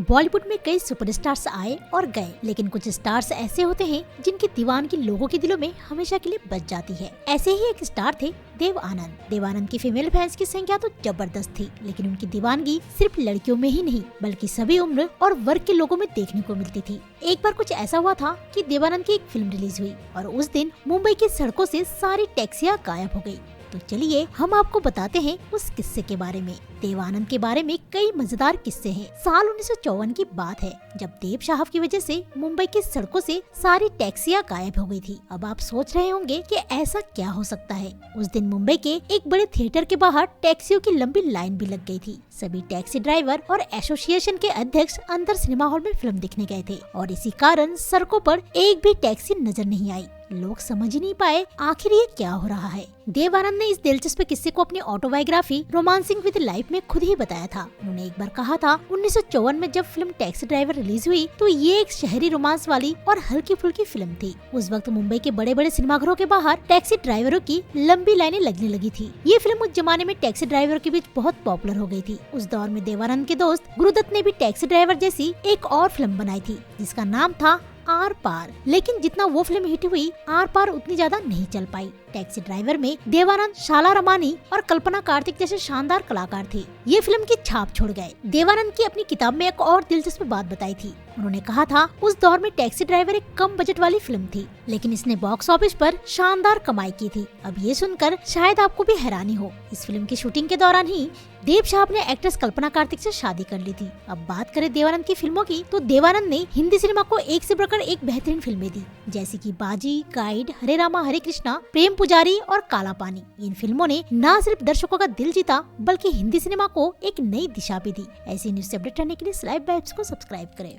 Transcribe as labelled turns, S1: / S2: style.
S1: बॉलीवुड में कई सुपरस्टार्स आए और गए, लेकिन कुछ स्टार्स ऐसे होते हैं जिनकी दीवानगी लोगों के दिलों में हमेशा के लिए बच जाती है। ऐसे ही एक स्टार थे देव आनंद। देव आनंद की फीमेल फैंस की संख्या तो जबरदस्त थी, लेकिन उनकी दीवानगी सिर्फ लड़कियों में ही नहीं बल्कि सभी उम्र और वर्ग के लोगों में देखने को मिलती थी। एक बार कुछ ऐसा हुआ था कि देव आनंद की एक फिल्म रिलीज हुई और उस दिन मुंबई की सड़कों से सारी टैक्सियां गायब हो गयी। तो चलिए हम आपको बताते हैं उस किस्से के बारे में। देव आनंद के बारे में कई मजेदार किस्से हैं। साल 1954 की बात है जब देव साहब की वजह से मुंबई की सड़कों से सारी टैक्सियां गायब हो गई थी। अब आप सोच रहे होंगे कि ऐसा क्या हो सकता है। उस दिन मुंबई के एक बड़े थिएटर के बाहर टैक्सियों की लंबी लाइन भी लग गई थी। सभी टैक्सी ड्राइवर और एसोसिएशन के अध्यक्ष अंदर सिनेमा हॉल में फिल्म देखने गए थे और इसी कारण सड़कों पर एक भी टैक्सी नजर नहीं आई। लोग समझ ही नहीं पाए आखिर ये क्या हो रहा है। देव आनंद ने इस दिलचस्प किस्से को अपनी ऑटोबायोग्राफी रोमांसिंग विद लाइफ में खुद ही बताया था। उन्होंने एक बार कहा था 1954 में जब फिल्म टैक्सी ड्राइवर रिलीज हुई तो ये एक शहरी रोमांस वाली और हल्की फुल्की फिल्म थी। उस वक्त मुंबई के बड़े बड़े सिनेमाघरों के बाहर टैक्सी ड्राइवरों की लंबी लाइनें लगने लगी थी। ये फिल्म उस जमाने में टैक्सी ड्राइवरों के बीच बहुत पॉपुलर हो गई थी। उस दौर में देव आनंद के दोस्त गुरुदत्त ने भी टैक्सी ड्राइवर जैसी एक और फिल्म बनाई थी जिसका नाम था आर पार, लेकिन जितना वो फिल्म हिट हुई आर पार उतनी ज्यादा नहीं चल पाई। टैक्सी ड्राइवर में देव आनंद, शाला रमानी और कल्पना कार्तिक जैसे शानदार कलाकार थे। ये फिल्म की छाप छोड़ गए। देव आनंद की अपनी किताब में एक और दिलचस्प बात बताई थी। उन्होंने कहा था उस दौर में टैक्सी ड्राइवर एक कम बजट वाली फिल्म थी, लेकिन इसने बॉक्स ऑफिस पर शानदार कमाई की थी। अब ये सुनकर शायद आपको भी हैरानी हो, इस फिल्म की शूटिंग के दौरान ही देव साहब ने एक्ट्रेस कल्पना कार्तिक से शादी कर ली थी। अब बात करें देव आनंद की फिल्मों की, तो देव आनंद ने हिंदी सिनेमा को एक से बढ़कर एक बेहतरीन फिल्में दी, जैसे कि बाजी, गाइड, हरे रामा हरे कृष्णा, प्रेम पुजारी और काला पानी। इन फिल्मों ने न सिर्फ दर्शकों का दिल जीता बल्कि हिंदी सिनेमा को एक नई दिशा भी दी। ऐसी न्यूज़ से अपडेट रहने के लिए स्लाइव वाइब्स को सब्सक्राइब करें।